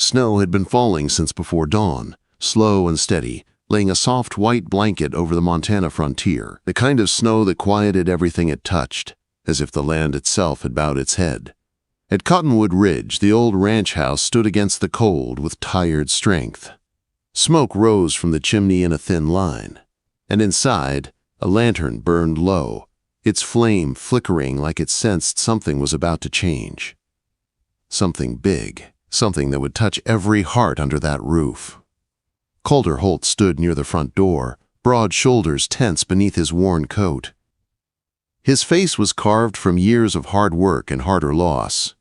Snow had been falling since before dawn, slow and steady, laying a soft white blanket over the Montana frontier, the kind of snow that quieted everything it touched, as if the land itself had bowed its head. At Cottonwood Ridge, the old ranch house stood against the cold with tired strength. Smoke rose from the chimney in a thin line, and inside, a lantern burned low, its flame flickering like it sensed something was about to change. Something big, something that would touch every heart under that roof. Calder Holt stood near the front door, broad shoulders tense beneath his worn coat. His face was carved from years of hard work and harder loss.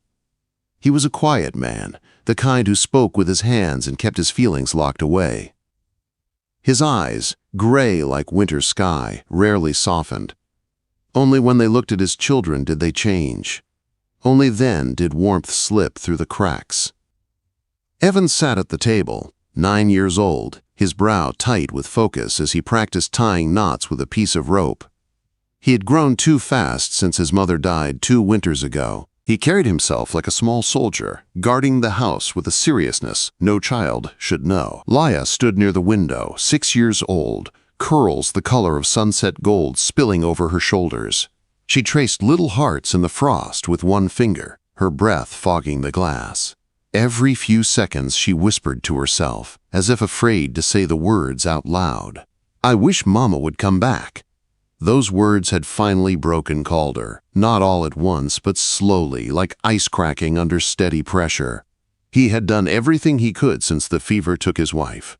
He was a quiet man, the kind who spoke with his hands and kept his feelings locked away. His eyes, gray like winter sky, rarely softened. Only when they looked at his children did they change. Only then did warmth slip through the cracks. Evan sat at the table, 9 years old, his brow tight with focus as he practiced tying knots with a piece of rope. He had grown too fast since his mother died 2 winters ago. He carried himself like a small soldier, guarding the house with a seriousness no child should know. Leah stood near the window, 6 years old, curls the color of sunset gold spilling over her shoulders. She traced little hearts in the frost with one finger, her breath fogging the glass. Every few seconds she whispered to herself, as if afraid to say the words out loud. "I wish Mama would come back." Those words had finally broken Calder, not all at once, but slowly, like ice cracking under steady pressure. He had done everything he could since the fever took his wife.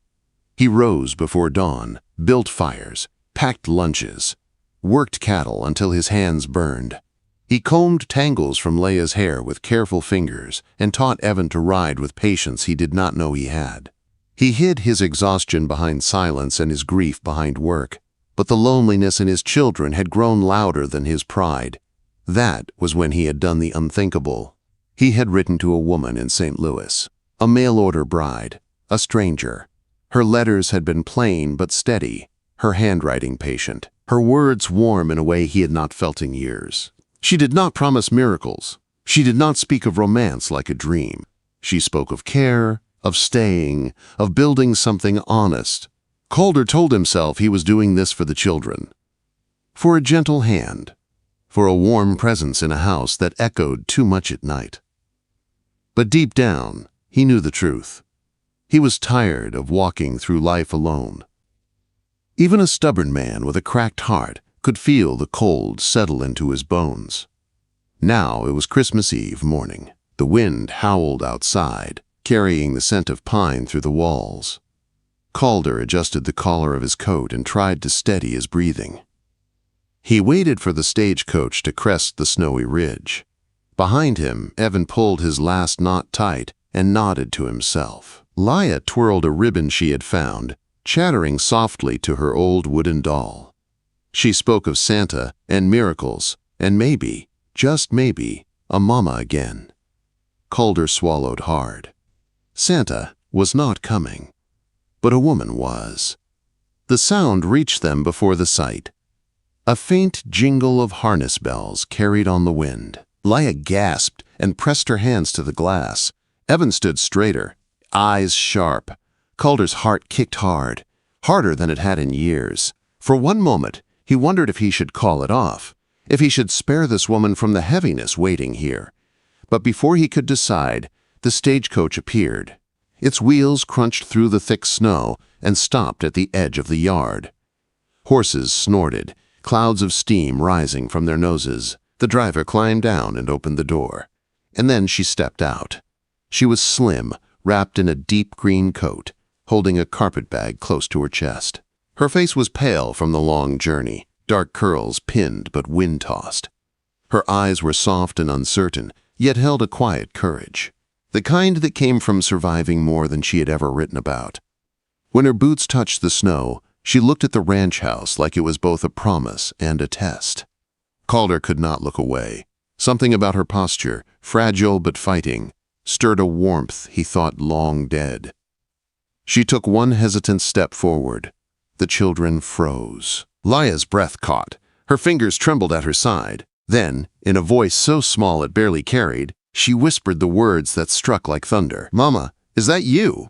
He rose before dawn, built fires, packed lunches, worked cattle until his hands burned. He combed tangles from Leah's hair with careful fingers and taught Evan to ride with patience he did not know he had. He hid his exhaustion behind silence and his grief behind work. But the loneliness in his children had grown louder than his pride. That was when he had done the unthinkable. He had written to a woman in St. Louis, a mail-order bride, a stranger. Her letters had been plain but steady, her handwriting patient, her words warm in a way he had not felt in years. She did not promise miracles. She did not speak of romance like a dream. She spoke of care, of staying, of building something honest. Calder told himself he was doing this for the children. For a gentle hand. For a warm presence in a house that echoed too much at night. But deep down, he knew the truth. He was tired of walking through life alone. Even a stubborn man with a cracked heart could feel the cold settle into his bones. Now it was Christmas Eve morning. The wind howled outside, carrying the scent of pine through the walls. Calder adjusted the collar of his coat and tried to steady his breathing. He waited for the stagecoach to crest the snowy ridge. Behind him, Evan pulled his last knot tight and nodded to himself. Leah twirled a ribbon she had found, chattering softly to her old wooden doll. She spoke of Santa and miracles and maybe, just maybe, a mama again. Calder swallowed hard. Santa was not coming. But a woman was. The sound reached them before the sight. A faint jingle of harness bells carried on the wind. Leah gasped and pressed her hands to the glass. Evan stood straighter, eyes sharp. Calder's heart kicked hard, harder than it had in years. For one moment, he wondered if he should call it off, if he should spare this woman from the heaviness waiting here. But before he could decide, the stagecoach appeared. Its wheels crunched through the thick snow and stopped at the edge of the yard. Horses snorted, clouds of steam rising from their noses. The driver climbed down and opened the door. And then she stepped out. She was slim, wrapped in a deep green coat, holding a carpet bag close to her chest. Her face was pale from the long journey, dark curls pinned but wind-tossed. Her eyes were soft and uncertain, yet held a quiet courage. The kind that came from surviving more than she had ever written about. When her boots touched the snow, she looked at the ranch house like it was both a promise and a test. Calder could not look away. Something about her posture, fragile but fighting, stirred a warmth he thought long dead. She took one hesitant step forward. The children froze. Leah's breath caught. Her fingers trembled at her side. Then, in a voice so small it barely carried, she whispered the words that struck like thunder. "Mama, Is that you?"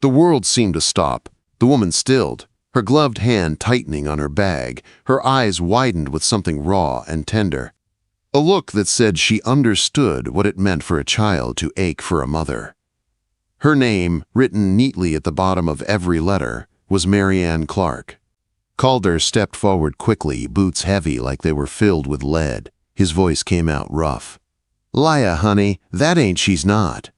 The world seemed to stop. The woman stilled, her gloved hand tightening on her bag, her eyes widened with something raw and tender. A look that said she understood what it meant for a child to ache for a mother. Her name, written neatly at the bottom of every letter, was Marianne Clark. Calder stepped forward quickly, boots heavy like they were filled with lead. His voice came out rough. "Liah, honey, that ain't she's not."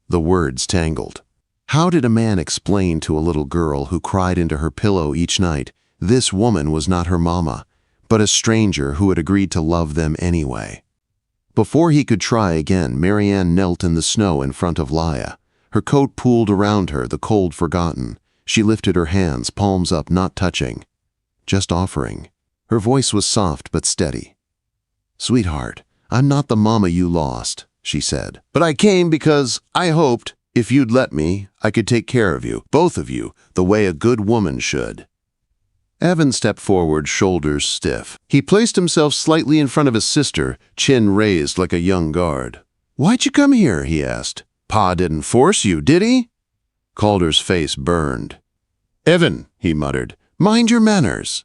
The words tangled. How did a man explain to a little girl who cried into her pillow each night, this woman was not her mama, but a stranger who had agreed to love them anyway? Before he could try again, Marianne knelt in the snow in front of Liah. Her coat pooled around her, the cold forgotten. She lifted her hands, palms up, not touching, just offering. Her voice was soft but steady. "Sweetheart, I'm not the mama you lost," she said. "But I came because I hoped, if you'd let me, I could take care of you, both of you, the way a good woman should." Evan stepped forward, shoulders stiff. He placed himself slightly in front of his sister, chin raised like a young guard. "Why'd you come here?" he asked. "Pa didn't force you, did he?" Calder's face burned. "Evan," he muttered, "mind your manners."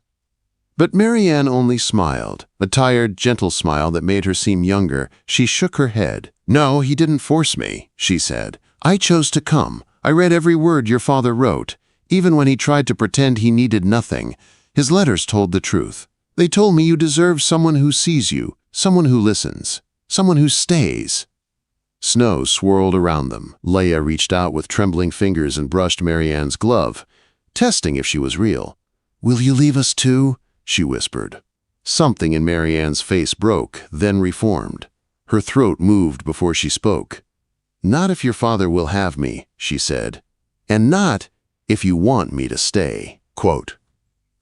But Marianne only smiled, a tired, gentle smile that made her seem younger. She shook her head. "No, he didn't force me," she said. "I chose to come. I read every word your father wrote, even when he tried to pretend he needed nothing. His letters told the truth. They told me you deserve someone who sees you, someone who listens, someone who stays." Snow swirled around them. Leia reached out with trembling fingers and brushed Marianne's glove, testing if she was real. "Will you leave us too?" she whispered. Something in Marianne's face broke, then reformed. Her throat moved before she spoke. "Not if your father will have me," she said. "And not if you want me to stay." Quote.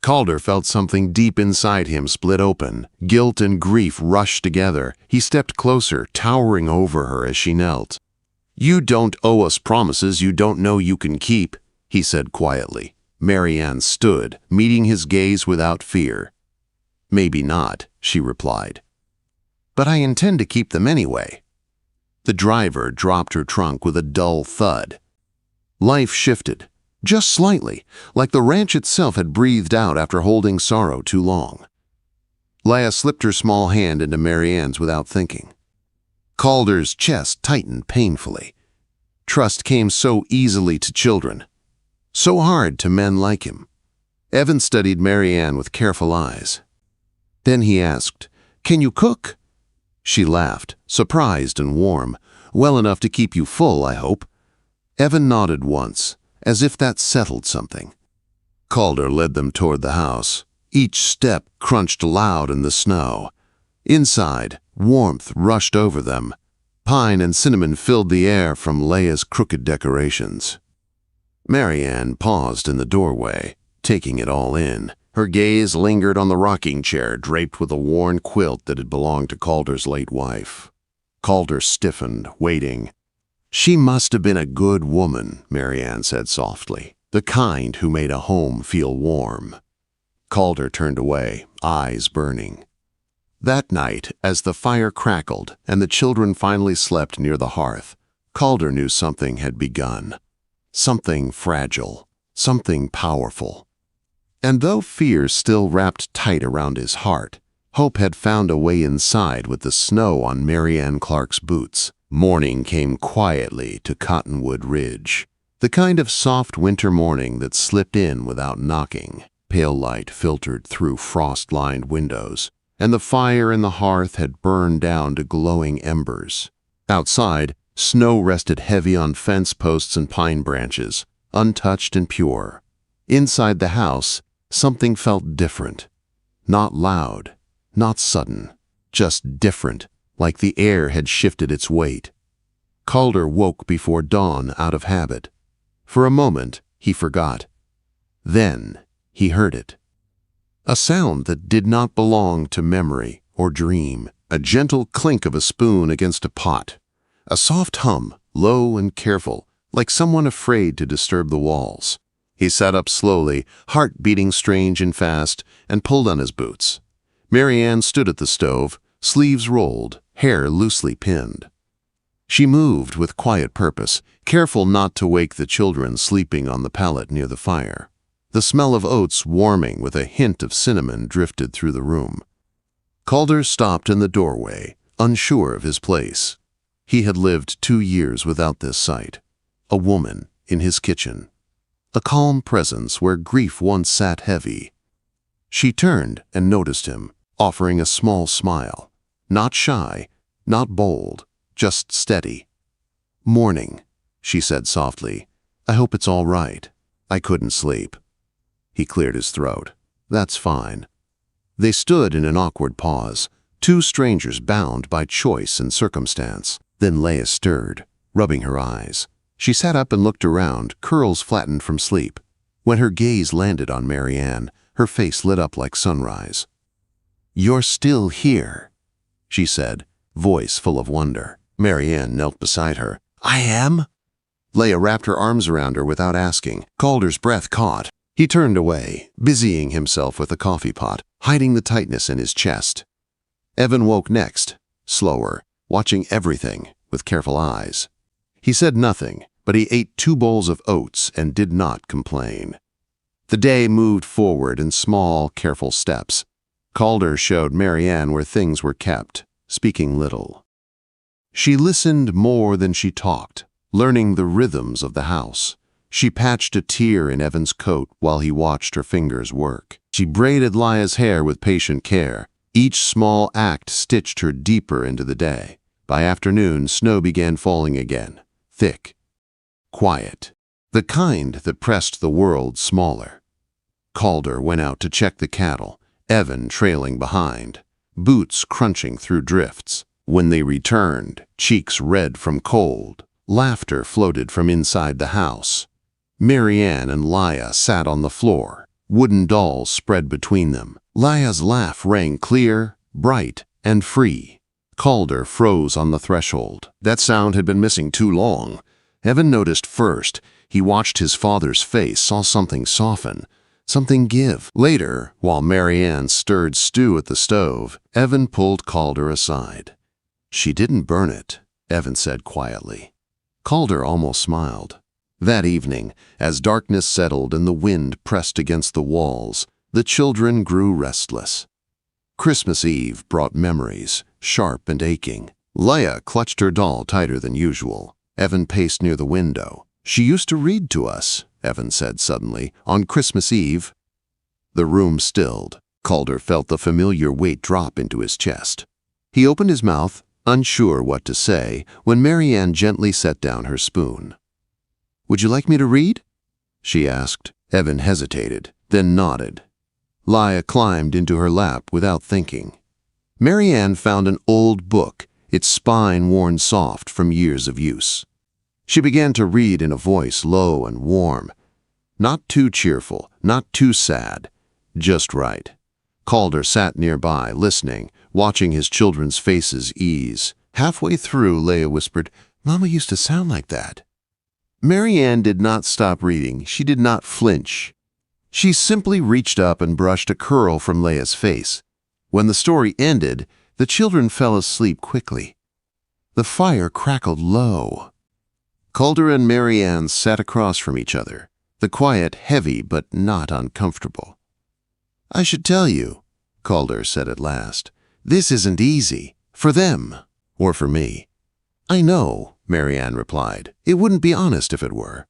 Calder felt something deep inside him split open. Guilt and grief rushed together. He stepped closer, towering over her as she knelt. "You don't owe us promises you don't know you can keep," he said quietly. Marianne stood, meeting his gaze without fear. "Maybe not," she replied. "But I intend to keep them anyway." The driver dropped her trunk with a dull thud. Life shifted. Just slightly, like the ranch itself had breathed out after holding sorrow too long. Leia slipped her small hand into Marianne's without thinking. Calder's chest tightened painfully. Trust came so easily to children, so hard to men like him. Evan studied Marianne with careful eyes. Then he asked, "Can you cook?" She laughed, surprised and warm. "Well enough to keep you full, I hope." Evan nodded once, as if that settled something. Calder led them toward the house. Each step crunched loud in the snow. Inside, warmth rushed over them. Pine and cinnamon filled the air from Leia's crooked decorations. Marianne paused in the doorway, taking it all in. Her gaze lingered on the rocking chair draped with a worn quilt that had belonged to Calder's late wife. Calder stiffened, waiting. "She must have been a good woman," Marianne said softly, "the kind who made a home feel warm." Calder turned away, eyes burning. That night, as the fire crackled and the children finally slept near the hearth, Calder knew something had begun. Something fragile, something powerful. And though fear still wrapped tight around his heart, hope had found a way inside with the snow on Marianne Clark's boots. Morning came quietly to Cottonwood Ridge, the kind of soft winter morning that slipped in without knocking. Pale light filtered through frost-lined windows, and the fire in the hearth had burned down to glowing embers. Outside, snow rested heavy on fence posts and pine branches, untouched and pure. Inside the house, something felt different. Not loud, not sudden, just different, like the air had shifted its weight. Calder woke before dawn out of habit. For a moment, he forgot. Then, he heard it. A sound that did not belong to memory or dream. A gentle clink of a spoon against a pot. A soft hum, low and careful, like someone afraid to disturb the walls. He sat up slowly, heart beating strange and fast, and pulled on his boots. Marianne stood at the stove, sleeves rolled, hair loosely pinned. She moved with quiet purpose, careful not to wake the children sleeping on the pallet near the fire. The smell of oats warming with a hint of cinnamon drifted through the room. Calder stopped in the doorway, unsure of his place. He had lived 2 years without this sight. A woman in his kitchen. A calm presence where grief once sat heavy. She turned and noticed him, offering a small smile. Not shy, not bold, just steady. "Morning," she said softly. "I hope it's all right. I couldn't sleep." He cleared his throat. "That's fine." They stood in an awkward pause, two strangers bound by choice and circumstance. Then Leah stirred, rubbing her eyes. She sat up and looked around, curls flattened from sleep. When her gaze landed on Marianne, her face lit up like sunrise. "You're still here," she said, voice full of wonder. Marianne knelt beside her. "I am?" Leah wrapped her arms around her without asking. Calder's breath caught. He turned away, busying himself with a coffee pot, hiding the tightness in his chest. Evan woke next, slower, watching everything with careful eyes. He said nothing, but he ate 2 bowls of oats and did not complain. The day moved forward in small, careful steps. Calder showed Marianne where things were kept, speaking little. She listened more than she talked, learning the rhythms of the house. She patched a tear in Evan's coat while he watched her fingers work. She braided Leah's hair with patient care. Each small act stitched her deeper into the day. By afternoon, snow began falling again, thick, quiet, the kind that pressed the world smaller. Calder went out to check the cattle, Evan trailing behind, boots crunching through drifts. When they returned, cheeks red from cold, laughter floated from inside the house. Marianne and Leah sat on the floor, wooden dolls spread between them. Leah's laugh rang clear, bright, and free. Calder froze on the threshold. That sound had been missing too long. Evan noticed first. He watched his father's face, saw something soften, something give. Later, while Marianne stirred stew at the stove, Evan pulled Calder aside. "She didn't burn it," Evan said quietly. Calder almost smiled. That evening, as darkness settled and the wind pressed against the walls, the children grew restless. Christmas Eve brought memories, sharp and aching. Leah clutched her doll tighter than usual. Evan paced near the window. "She used to read to us," Evan said suddenly, "on Christmas Eve." The room stilled. Calder felt the familiar weight drop into his chest. He opened his mouth, unsure what to say, when Marianne gently set down her spoon. "Would you like me to read?" she asked. Evan hesitated, then nodded. Leah climbed into her lap without thinking. Marianne found an old book, its spine worn soft from years of use. She began to read in a voice low and warm. Not too cheerful, not too sad, just right. Calder sat nearby, listening, watching his children's faces ease. Halfway through, Leah whispered, "Mama used to sound like that." Marianne did not stop reading. She did not flinch. She simply reached up and brushed a curl from Leah's face. When the story ended, the children fell asleep quickly. The fire crackled low. Calder and Marianne sat across from each other, the quiet heavy but not uncomfortable. "I should tell you," Calder said at last, "this isn't easy, for them, or for me." "I know," Marianne replied. "It wouldn't be honest if it were."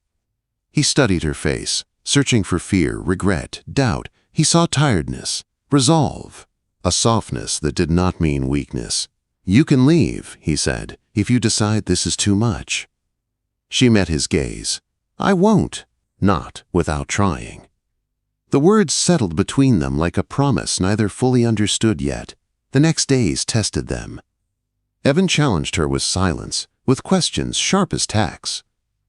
He studied her face, searching for fear, regret, doubt. He saw tiredness, resolve, a softness that did not mean weakness. "You can leave," he said, "if you decide this is too much." She met his gaze. "I won't," not without trying. The words settled between them like a promise neither fully understood yet. The next days tested them. Evan challenged her with silence, with questions sharp as tacks.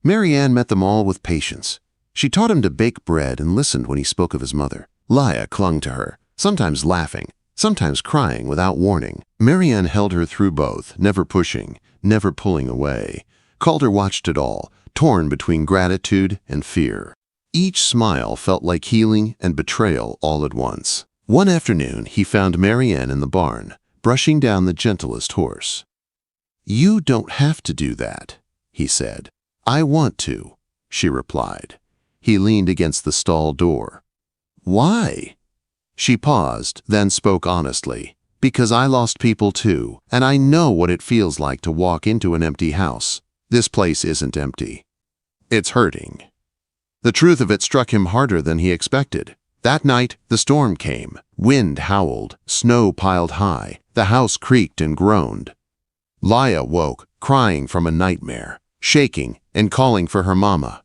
Marianne met them all with patience. She taught him to bake bread and listened when he spoke of his mother. Leah clung to her, sometimes laughing, sometimes crying without warning. Marianne held her through both, never pushing, never pulling away. Calder watched it all, torn between gratitude and fear. Each smile felt like healing and betrayal all at once. One afternoon, he found Marianne in the barn, brushing down the gentlest horse. "You don't have to do that," he said. "I want to," she replied. He leaned against the stall door. "Why?" She paused, then spoke honestly. "Because I lost people too, and I know what it feels like to walk into an empty house. This place isn't empty. It's hurting." The truth of it struck him harder than he expected. That night, the storm came. Wind howled, snow piled high, the house creaked and groaned. Laya woke, crying from a nightmare, shaking and calling for her mama.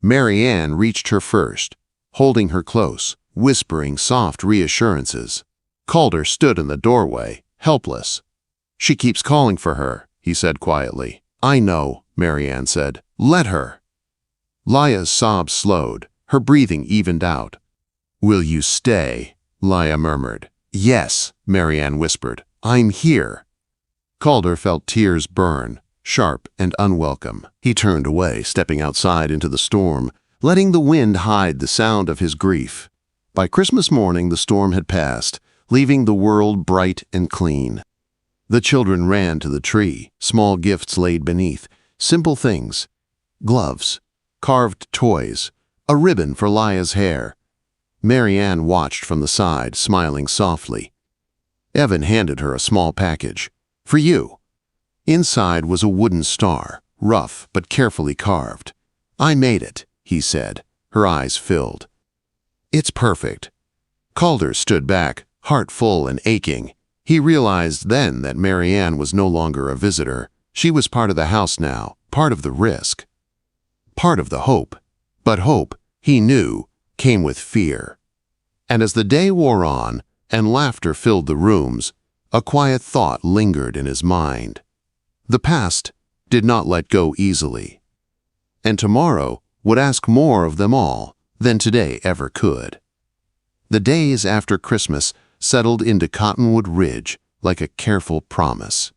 Mary Ann reached her first, holding her close, whispering soft reassurances. Calder stood in the doorway, helpless. "She keeps calling for her," he said quietly. "I know," Mary Ann said. "Let her." Laya's sobs slowed, her breathing evened out. "Will you stay?" Laya murmured. "Yes," Mary Ann whispered. "I'm here." Calder felt tears burn, sharp and unwelcome. He turned away, stepping outside into the storm, letting the wind hide the sound of his grief. By Christmas morning, the storm had passed, leaving the world bright and clean. The children ran to the tree, small gifts laid beneath, simple things: gloves, carved toys, a ribbon for Laya's hair. Mary Ann watched from the side, smiling softly. Evan handed her a small package. "For you." Inside was a wooden star, rough but carefully carved. "I made it," he said, her eyes filled. "It's perfect." Calder stood back, heart full and aching. He realized then that Mary Ann was no longer a visitor. She was part of the house now, part of the risk, part of the hope. But hope, he knew, came with fear. And as the day wore on and laughter filled the rooms, a quiet thought lingered in his mind. The past did not let go easily, and tomorrow would ask more of them all than today ever could. The days after Christmas settled into Cottonwood Ridge like a careful promise.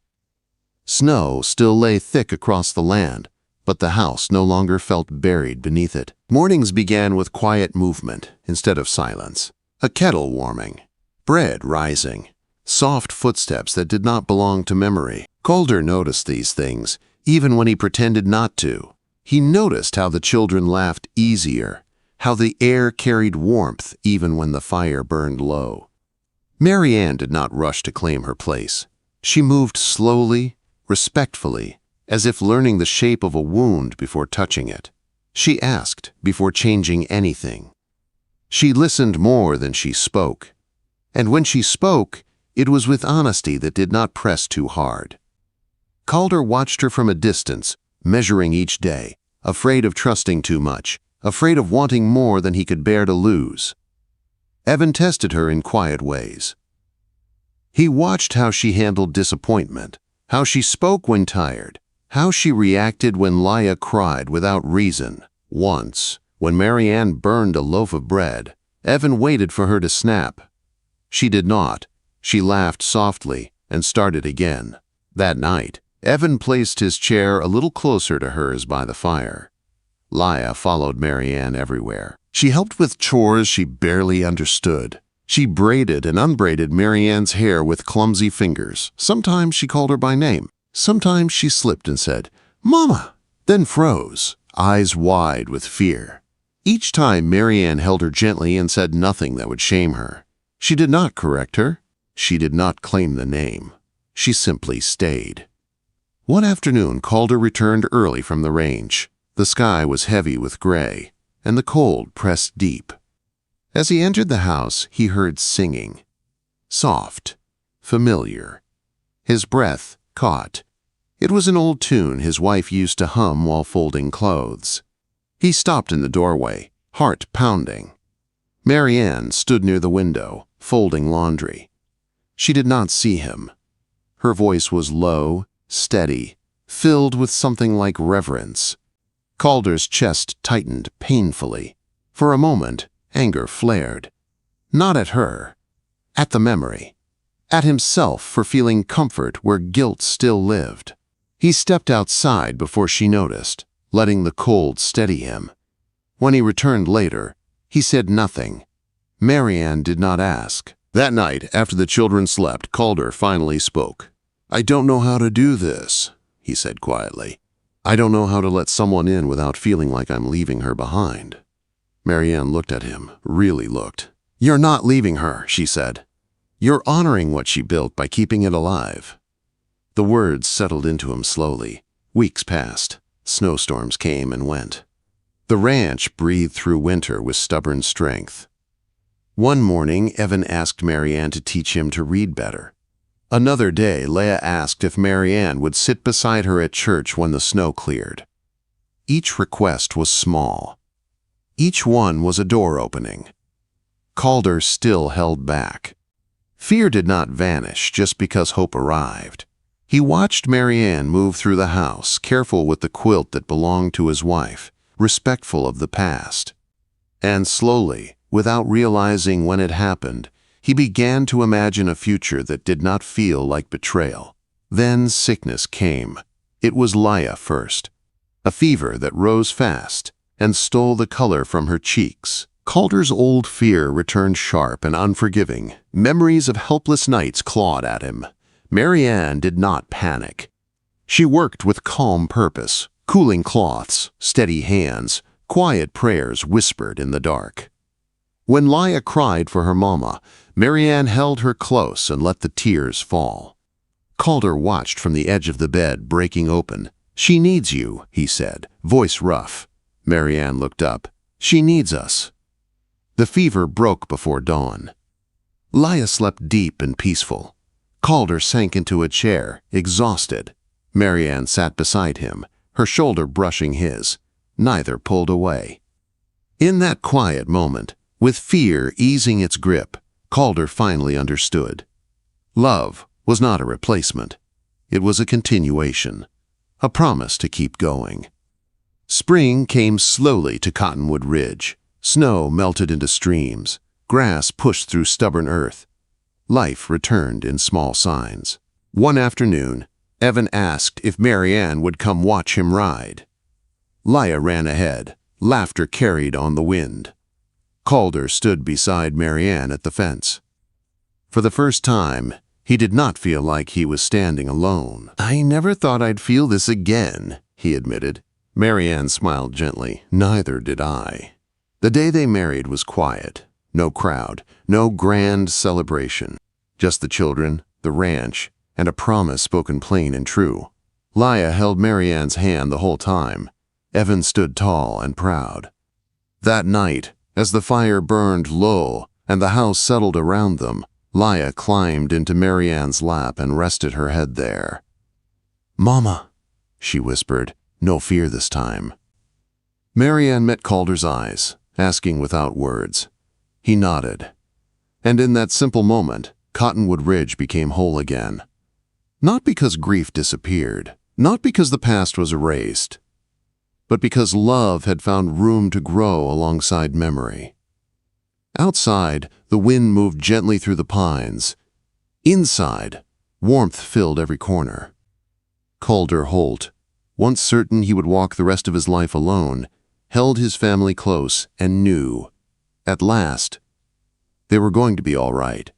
Snow still lay thick across the land, but the house no longer felt buried beneath it. Mornings began with quiet movement instead of silence. A kettle warming, bread rising, soft footsteps that did not belong to memory. Calder noticed these things, even when he pretended not to. He noticed how the children laughed easier, how the air carried warmth even when the fire burned low. Mary Ann did not rush to claim her place. She moved slowly, respectfully, as if learning the shape of a wound before touching it. She asked before changing anything. She listened more than she spoke. And when she spoke, it was with honesty that did not press too hard. Calder watched her from a distance, measuring each day, afraid of trusting too much, afraid of wanting more than he could bear to lose. Evan tested her in quiet ways. He watched how she handled disappointment, how she spoke when tired, how she reacted when Laya cried without reason. Once, when Mary Ann burned a loaf of bread, Evan waited for her to snap. She did not. She laughed softly and started again. That night, Evan placed his chair a little closer to hers by the fire. Laya followed Mary Ann everywhere. She helped with chores she barely understood. She braided and unbraided Mary Ann's hair with clumsy fingers. Sometimes she called her by name. Sometimes she slipped and said, "Mama," then froze, eyes wide with fear. Each time Mary Ann held her gently and said nothing that would shame her. She did not correct her. She did not claim the name. She simply stayed. One afternoon, Calder returned early from the range. The sky was heavy with gray, and the cold pressed deep. As he entered the house, he heard singing. Soft, familiar. His breath caught. It was an old tune his wife used to hum while folding clothes. He stopped in the doorway, heart pounding. Mary Ann stood near the window, folding laundry. She did not see him. Her voice was low, steady, filled with something like reverence. Calder's chest tightened painfully. For a moment, anger flared. Not at her, at the memory, at himself for feeling comfort where guilt still lived. He stepped outside before she noticed, letting the cold steady him. When he returned later, he said nothing. Mary Ann did not ask. That night, after the children slept, Calder finally spoke. "I don't know how to do this," he said quietly. "I don't know how to let someone in without feeling like I'm leaving her behind." Marianne looked at him, really looked. "You're not leaving her," she said. "You're honoring what she built by keeping it alive." The words settled into him slowly. Weeks passed. Snowstorms came and went. The ranch breathed through winter with stubborn strength. One morning, Evan asked Marianne to teach him to read better. Another day, Leah asked if Marianne would sit beside her at church when the snow cleared. Each request was small. Each one was a door opening. Calder still held back. Fear did not vanish just because hope arrived. He watched Marianne move through the house, careful with the quilt that belonged to his wife, respectful of the past. And slowly, without realizing when it happened, he began to imagine a future that did not feel like betrayal. Then sickness came. It was Leah first. A fever that rose fast and stole the color from her cheeks. Calder's old fear returned sharp and unforgiving. Memories of helpless nights clawed at him. Marianne did not panic. She worked with calm purpose, cooling cloths, steady hands, quiet prayers whispered in the dark. When Leah cried for her mama, Marianne held her close and let the tears fall. Calder watched from the edge of the bed, breaking open. "She needs you," he said, voice rough. Marianne looked up. "She needs us." The fever broke before dawn. Leah slept deep and peaceful. Calder sank into a chair, exhausted. Marianne sat beside him, her shoulder brushing his. Neither pulled away. In that quiet moment, with fear easing its grip, Calder finally understood. Love was not a replacement. It was a continuation, a promise to keep going. Spring came slowly to Cottonwood Ridge. Snow melted into streams. Grass pushed through stubborn earth. Life returned in small signs. One afternoon, Evan asked if Marianne would come watch him ride. Leah ran ahead. Laughter carried on the wind. Calder stood beside Marianne at the fence. For the first time, he did not feel like he was standing alone. "I never thought I'd feel this again," he admitted. Marianne smiled gently. "Neither did I." The day they married was quiet. No crowd, no grand celebration. Just the children, the ranch, and a promise spoken plain and true. Leah held Marianne's hand the whole time. Evan stood tall and proud. That night, as the fire burned low and the house settled around them, Leah climbed into Marianne's lap and rested her head there. "Mama," she whispered, no fear this time. Marianne met Calder's eyes, asking without words. He nodded. And in that simple moment, Cottonwood Ridge became whole again. Not because grief disappeared, not because the past was erased, but because love had found room to grow alongside memory. Outside, the wind moved gently through the pines. Inside, warmth filled every corner. Calder Holt, once certain he would walk the rest of his life alone, held his family close and knew, at last, they were going to be all right.